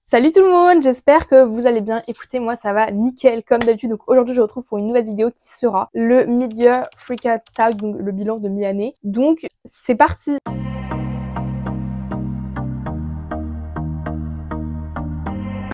Salut tout le monde, j'espère que vous allez bien. Écoutez, moi ça va nickel comme d'habitude. Donc aujourd'hui je vous retrouve pour une nouvelle vidéo qui sera le Mid-Year Freak Tag, donc le bilan de mi-année. Donc c'est parti.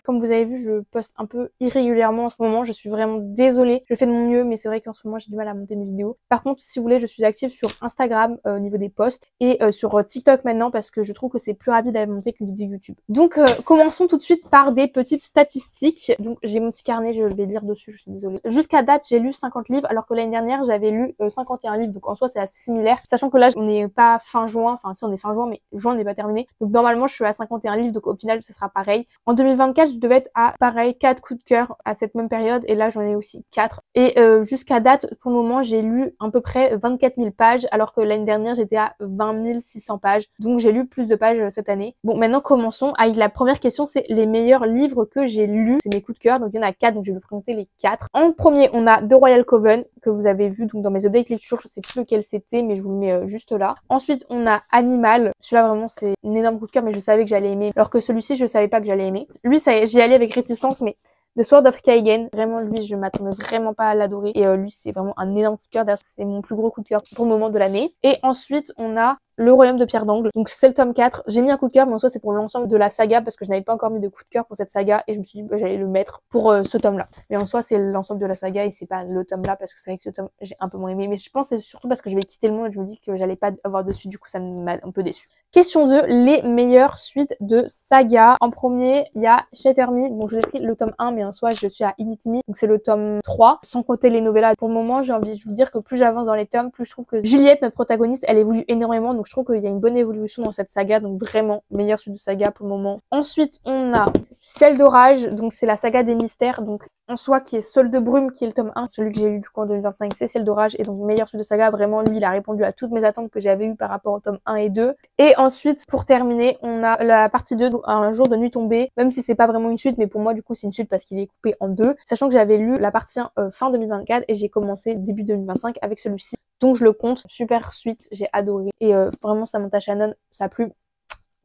Comme vous avez vu, je poste un peu irrégulièrement en ce moment. Je suis vraiment désolée. Je fais de mon mieux, mais c'est vrai qu'en ce moment, j'ai du mal à monter mes vidéos. Par contre, si vous voulez, je suis active sur Instagram au niveau des posts et sur TikTok maintenant parce que je trouve que c'est plus rapide à monter qu'une vidéo YouTube. Donc, commençons tout de suite par des petites statistiques. Donc, j'ai mon petit carnet, je vais lire dessus, je suis désolée. Jusqu'à date, j'ai lu 50 livres alors que l'année dernière, j'avais lu 51 livres. Donc, en soi, c'est assez similaire. Sachant que là, on n'est pas fin juin. Enfin, si, on est fin juin, mais juin n'est pas terminé. Donc, normalement, je suis à 51 livres. Donc, au final, ça sera pareil. En 2024, je devais être à pareil 4 coups de cœur à cette même période et là j'en ai aussi 4 et jusqu'à date pour le moment j'ai lu à peu près 24 000 pages alors que l'année dernière j'étais à 20 600 pages, donc j'ai lu plus de pages cette année. Bon, maintenant commençons avec la première question, c'est les meilleurs livres que j'ai lus, c'est mes coups de cœur, donc il y en a 4, donc je vais vous présenter les 4. En premier on a The Royal Coven que vous avez vu donc dans mes updates lecture, je sais plus lequel c'était mais je vous le mets juste là. Ensuite on a Animal, celui-là vraiment c'est un énorme coup de cœur mais je savais que j'allais aimer alors que celui-ci je savais pas que j'allais aimer. Lui ça j'y allais avec réticence, mais The Sword of Kaigen, vraiment lui je m'attendais vraiment pas à l'adorer et lui c'est vraiment un énorme coup de cœur, d'ailleurs c'est mon plus gros coup de cœur pour le moment de l'année. Et ensuite on a Le Royaume de Pierre d'Angle, donc c'est le tome 4, j'ai mis un coup de cœur mais en soi c'est pour l'ensemble de la saga parce que je n'avais pas encore mis de coup de cœur pour cette saga et je me suis dit bah, j'allais le mettre pour ce tome là, mais en soi c'est l'ensemble de la saga et c'est pas le tome là parce que c'est vrai que ce tome j'ai un peu moins aimé, mais je pense que c'est surtout parce que je vais quitter le monde et je me dis que j'allais pas avoir de suite, du coup ça m'a un peu déçu. Question 2, les meilleures suites de saga. En premier, il y a Shatter Me. Bon, je vous ai pris le tome 1, mais en soi, je suis à Init Me. Donc, c'est le tome 3. Sans compter les novellas. Pour le moment, j'ai envie de vous dire que plus j'avance dans les tomes, plus je trouve que Juliette, notre protagoniste, elle évolue énormément. Donc, je trouve qu'il y a une bonne évolution dans cette saga. Donc, vraiment, meilleure suite de saga pour le moment. Ensuite, on a Ciel d'orage. Donc, c'est la saga des mystères. Donc, en soi, qui est Sol de brume, qui est le tome 1. Celui que j'ai lu du coup en 2025, c'est Ciel d'orage. Et donc, meilleure suite de saga. Vraiment, lui, il a répondu à toutes mes attentes que j'avais eues par rapport au tome 1 et 2. Et ensuite, pour terminer, on a la partie 2, donc Un jour de nuit tombée, même si c'est pas vraiment une suite, mais pour moi, du coup, c'est une suite parce qu'il est coupé en deux, sachant que j'avais lu la partie 1 fin 2024 et j'ai commencé début 2025 avec celui-ci. Donc, je le compte. Super suite, j'ai adoré. Et vraiment, Samantha Shannon, ça a plu.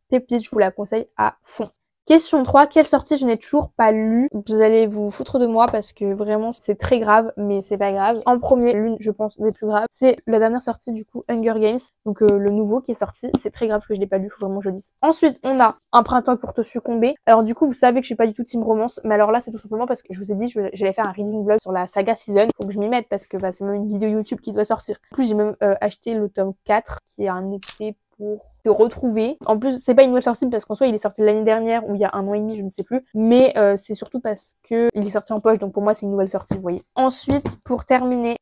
Pépite, je vous la conseille à fond. Question 3, quelle sortie je n'ai toujours pas lue? Vous allez vous foutre de moi parce que vraiment c'est très grave, mais c'est pas grave. En premier, l'une je pense des plus graves, c'est la dernière sortie du coup Hunger Games, donc le nouveau qui est sorti, c'est très grave que je l'ai pas lu, faut vraiment que je le dise. Ensuite on a Un printemps pour te succomber. Alors du coup vous savez que je suis pas du tout team romance, mais alors là c'est tout simplement parce que je vous ai dit j'allais faire un reading vlog sur la saga Season, faut que je m'y mette parce que bah, c'est même une vidéo YouTube qui doit sortir. En plus j'ai même acheté le tome 4 qui est un été pour te retrouver. En plus, c'est pas une nouvelle sortie parce qu'en soi, il est sorti l'année dernière ou il y a 1 an et demi, je ne sais plus. Mais c'est surtout parce que il est sorti en poche, donc pour moi, c'est une nouvelle sortie, vous voyez. Ensuite, pour terminer,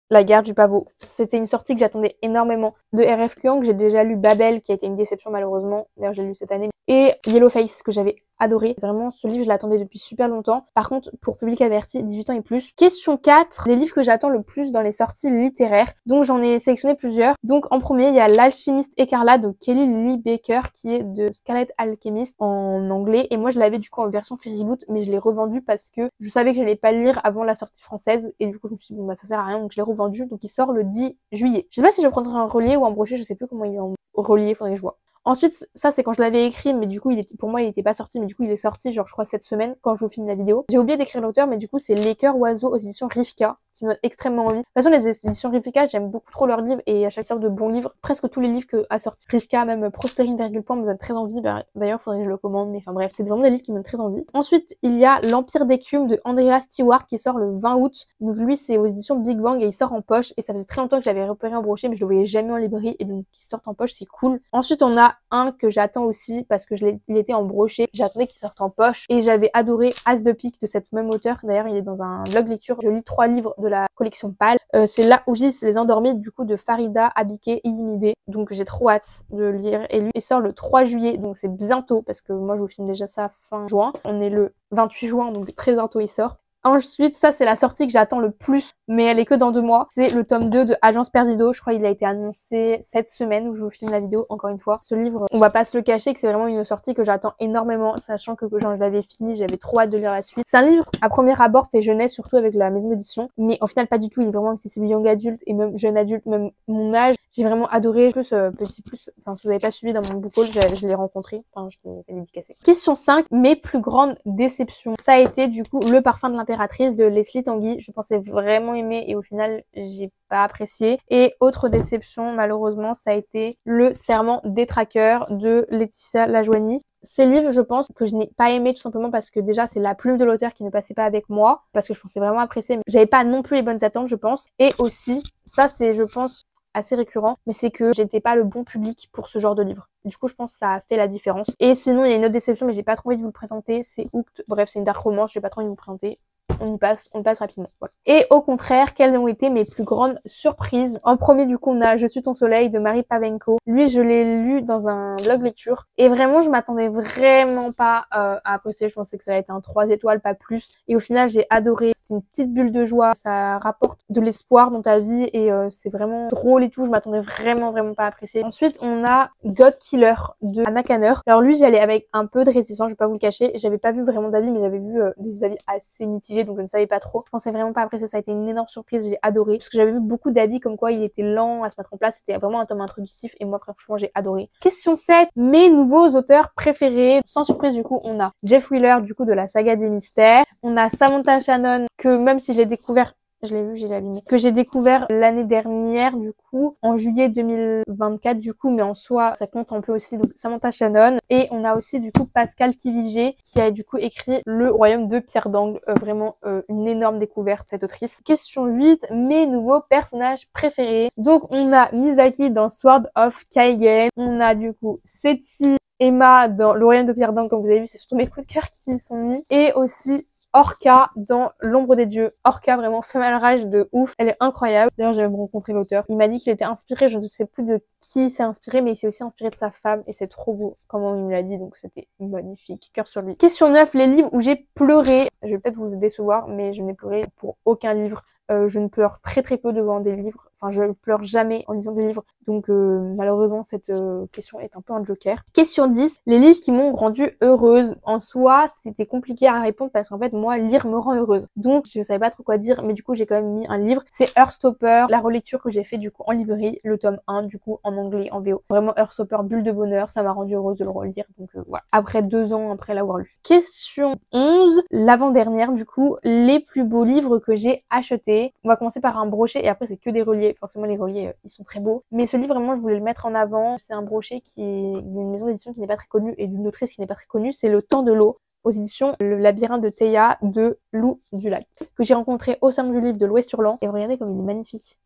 La guerre du pavot. C'était une sortie que j'attendais énormément. De R.F. Kuang, j'ai déjà lu Babel, qui a été une déception malheureusement. D'ailleurs, j'ai lu cette année. Et Yellowface, que j'avais adoré. Vraiment, ce livre, je l'attendais depuis super longtemps. Par contre, pour public averti, 18 ans et plus. Question 4, les livres que j'attends le plus dans les sorties littéraires. Donc, j'en ai sélectionné plusieurs. Donc, en premier, il y a L'Alchimiste écarlate de Kelly Lee Baker, qui est de Scarlet Alchemist en anglais. Et moi, je l'avais du coup en version Fairyloot, mais je l'ai revendu parce que je savais que j'allais pas le lire avant la sortie française. Et du coup, je me suis dit, bon, bah, ça sert à rien. Donc, je l'ai revendu. Donc, il sort le 10 juillet. Je sais pas si je prendrai un relié ou un brochet. Je sais plus comment il est en relié. Faudrait que je vois. Ensuite, ça c'est quand je l'avais écrit, mais du coup, pour moi, il était pas sorti, mais du coup, il est sorti, genre, je crois, cette semaine, quand je vous filme la vidéo. J'ai oublié d'écrire l'auteur, mais du coup, c'est Les Cœurs Oiseaux aux éditions Rivka, qui me donne extrêmement envie. De toute façon, les éditions Rivka, j'aime beaucoup trop leurs livres, et à chaque sorte de bons livres, presque tous les livres que a sorti Rivka, même Prospérine virgule point, me donne très envie. D'ailleurs, faudrait que je le commande, mais enfin bref, c'est vraiment des livres qui me donnent très envie. Ensuite, il y a L'Empire d'écume de Andrea Stewart, qui sort le 20 août. Donc lui, c'est aux éditions Big Bang, et il sort en poche, et ça faisait très longtemps que j'avais repéré un brochet, mais je le voyais jamais en librairie, et donc, qu'il sorte en poche, c'est cool. Ensuite, on a un que j'attends aussi parce que il était en brochet, j'attendais qu'il sorte en poche et j'avais adoré As de pique de cette même auteure. D'ailleurs, il est dans un blog lecture. Je lis 3 livres de la collection Pâle. C'est Là où gisent les endormis du coup de Farida Abike Iyimide. Donc j'ai trop hâte de lire. Et lui, il sort le 3 juillet, donc c'est bientôt parce que moi je vous filme déjà ça fin juin. On est le 28 juin, donc très bientôt il sort. Ensuite, ça c'est la sortie que j'attends le plus, mais elle est que dans 2 mois. C'est le tome 2 de Agence Perdido. Je crois qu'il a été annoncé cette semaine où je vous filme la vidéo, encore une fois. Ce livre, on va pas se le cacher que c'est vraiment une sortie que j'attends énormément, sachant que genre, je l'avais fini, j'avais trop hâte de lire la suite. C'est un livre, à premier abord, fait jeunesse, surtout avec la maison d'édition, mais au final pas du tout, il est vraiment accessible young adulte et même jeune adulte, même mon âge. J'ai vraiment adoré. Plus, petit plus, enfin si vous avez pas suivi dans mon book haul, je l'ai rencontré, enfin je l'ai fait dédicacer. Question 5, mes plus grandes déceptions. Ça a été du coup Le Parfum de l'impératrice de Leslie Tanguy. Je pensais vraiment aimer et au final j'ai pas apprécié. Et autre déception malheureusement, ça a été Le Serment des traqueurs de Laetitia Lajoigny. Ces livres, je pense que je n'ai pas aimé tout simplement parce que déjà c'est la plume de l'auteur qui ne passait pas avec moi, parce que je pensais vraiment apprécier, mais j'avais pas non plus les bonnes attentes je pense. Et aussi, ça c'est je pense assez récurrent, mais c'est que j'étais pas le bon public pour ce genre de livre. Du coup, je pense que ça a fait la différence. Et sinon, il y a une autre déception, mais j'ai pas trop envie de vous le présenter, c'est Hooked. Bref, c'est une dark romance, j'ai pas trop envie de vous le présenter. On passe rapidement. Voilà. Et au contraire, quelles ont été mes plus grandes surprises? En premier, du coup, on a Je suis ton soleil de Marie Pavenko. Lui, je l'ai lu dans un blog lecture. Et vraiment, je m'attendais vraiment pas à apprécier. Je pensais que ça allait être un 3 étoiles, pas plus. Et au final, j'ai adoré. C'était une petite bulle de joie. Ça rapporte de l'espoir dans ta vie et c'est vraiment drôle et tout. Je m'attendais vraiment pas à apprécier. Ensuite, on a God Killer de Anna Kanner. Alors lui, j'allais avec un peu de réticence, je vais pas vous le cacher. J'avais pas vu vraiment d'avis, mais j'avais vu des avis assez mitigés, donc je ne savais pas trop. Je pensais vraiment pas apprécier, ça a été une énorme surprise, j'ai adoré. Parce que j'avais vu beaucoup d'avis comme quoi il était lent à se mettre en place, c'était vraiment un tome introductif et moi franchement j'ai adoré. Question 7, mes nouveaux auteurs préférés. Sans surprise du coup, on a Jeff Wheeler du coup de la saga des mystères. On a Samantha Shannon que même si je l'ai découvert, je l'ai vu, j'ai abîmé. Que j'ai découvert l'année dernière, du coup, en juillet 2024, du coup, mais en soi, ça compte un peu aussi, donc Samantha Shannon. Et on a aussi, du coup, Pascal Kivigé, qui a, du coup, écrit Le Royaume de Pierre d'Angle. Vraiment, une énorme découverte, cette autrice. Question 8, mes nouveaux personnages préférés. Donc, on a Misaki dans Sword of Kaigen. On a, du coup, Seti, Emma dans Le Royaume de Pierre d'Angle, comme vous avez vu, c'est surtout mes coups de cœur qui y sont mis. Et aussi, Orca dans L'Ombre des Dieux. Orca, vraiment femelle rage de ouf. Elle est incroyable. D'ailleurs, j'avais rencontré l'auteur. Il m'a dit qu'il était inspiré, je ne sais plus de qui s'est inspiré, mais il s'est aussi inspiré de sa femme et c'est trop beau comment il me l'a dit, donc c'était magnifique. Cœur sur lui. Question 9, les livres où j'ai pleuré. Je vais peut-être vous décevoir, mais je n'ai pleuré pour aucun livre. Je ne pleure très peu devant des livres. Enfin, je pleure jamais en lisant des livres. Donc, malheureusement, cette question est un peu un joker. Question 10. Les livres qui m'ont rendue heureuse. En soi, c'était compliqué à répondre parce qu'en fait, moi, lire me rend heureuse. Donc, je ne savais pas trop quoi dire, mais du coup, j'ai quand même mis un livre. C'est Heartstopper, la relecture que j'ai fait du coup en librairie, le tome 1, du coup, en anglais, en VO. Vraiment, Heartstopper, bulle de bonheur. Ça m'a rendue heureuse de le relire. Donc, voilà. Après 2 ans après l'avoir lu. Question 11. L'avant-dernière, du coup, les plus beaux livres que j'ai achetés. On va commencer par un brochet et après c'est que des reliés. Forcément les reliés ils sont très beaux. Mais ce livre vraiment je voulais le mettre en avant. C'est un brochet qui est d'une maison d'édition qui n'est pas très connue et d'une autrice qui n'est pas très connue. C'est Le Temps de l'eau aux éditions Le Labyrinthe de Théa de Lou Dulac. Que j'ai rencontré au salon du livre de l'Ouest-Hurlan. Et regardez comme il est magnifique.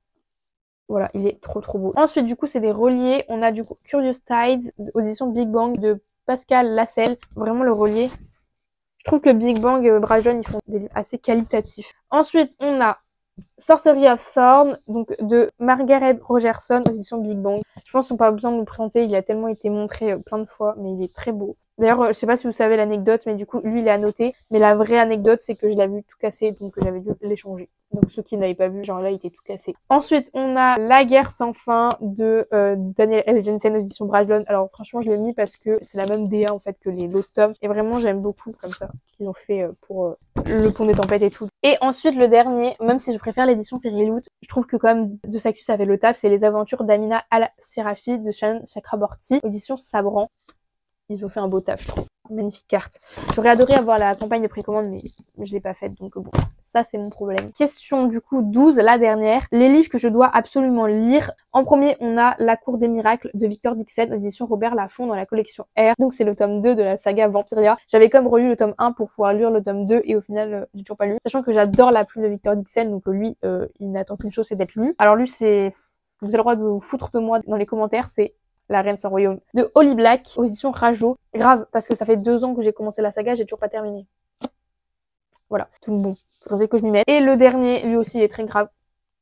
Voilà, il est trop beau. Ensuite du coup c'est des reliés. On a du coup Curious Tides aux éditions Big Bang de Pascal Lasselle. Vraiment le relié. Je trouve que Big Bang et Brajon ils font des livres assez qualitatifs. Ensuite on a Sorcery of Thorn, donc de Margaret Rogerson aux éditions Big Bang. Je pense qu'on n'a pas besoin de nous présenter, il a tellement été montré plein de fois, mais il est très beau. D'ailleurs, je sais pas si vous savez l'anecdote, mais du coup, lui, il est annoté. Mais la vraie anecdote, c'est que je l'ai vu tout cassé, donc j'avais dû l'échanger. Donc ceux qui n'avaient pas vu, genre là, il était tout cassé. Ensuite, on a La guerre sans fin de Daniel L. Jensen aux éditions Brajlon. Alors franchement, je l'ai mis parce que c'est la même DA en fait que les autres tomes. Et vraiment, j'aime beaucoup comme ça qu'ils ont fait pour Le Pont des Tempêtes et tout. Et ensuite, le dernier, même si je préfère l'édition Fairyloot, je trouve que quand même de Sactus avait le taf, c'est Les aventures d'Amina Al-Serafi de Shannon Chakraborty, édition Sabran. Ils ont fait un beau taf, je trouve. Magnifique carte. J'aurais adoré avoir la campagne de précommande, mais je l'ai pas faite, donc bon, ça c'est mon problème. Question du coup 12, la dernière. Les livres que je dois absolument lire. En premier, on a La Cour des Miracles de Victor Dixon, édition Robert Laffont dans la collection R. Donc c'est le tome 2 de la saga Vampiria. J'avais comme relu le tome 1 pour pouvoir lire le tome 2 et au final, j'ai toujours pas lu. Sachant que j'adore la plume de Victor Dixon, donc lui, il n'attend qu'une chose, c'est d'être lu. Alors lui, c'est... Vous avez le droit de vous foutre de moi dans les commentaires, c'est La Reine sans royaume de Holly Black aux éditions Rajo. Grave, parce que ça fait 2 ans que j'ai commencé la saga, j'ai toujours pas terminé. Voilà, tout bon. Faudrait que je m'y mette. Et le dernier, lui aussi, il est très grave.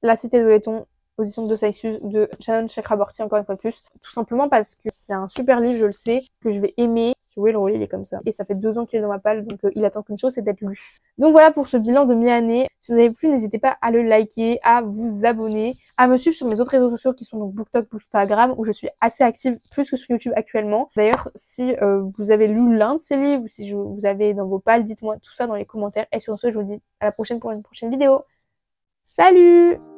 La Cité de Laiton, aux éditions de Sexus de Shannon Chakraborty, encore une fois de plus. Tout simplement parce que c'est un super livre, je le sais, que je vais aimer. Si vous voulez le relais, il est comme ça. Et ça fait 2 ans qu'il est dans ma palle, donc il attend qu'une chose, c'est d'être lu. Donc voilà pour ce bilan de mi-année. Si vous avez plu, n'hésitez pas à le liker, à vous abonner, à me suivre sur mes autres réseaux sociaux qui sont donc BookTok, Bookstagram, où je suis assez active, plus que sur YouTube actuellement. D'ailleurs, si vous avez lu l'un de ces livres, ou si vous avez dans vos pales, dites-moi tout ça dans les commentaires. Et sur ce, je vous dis à la prochaine pour une prochaine vidéo. Salut!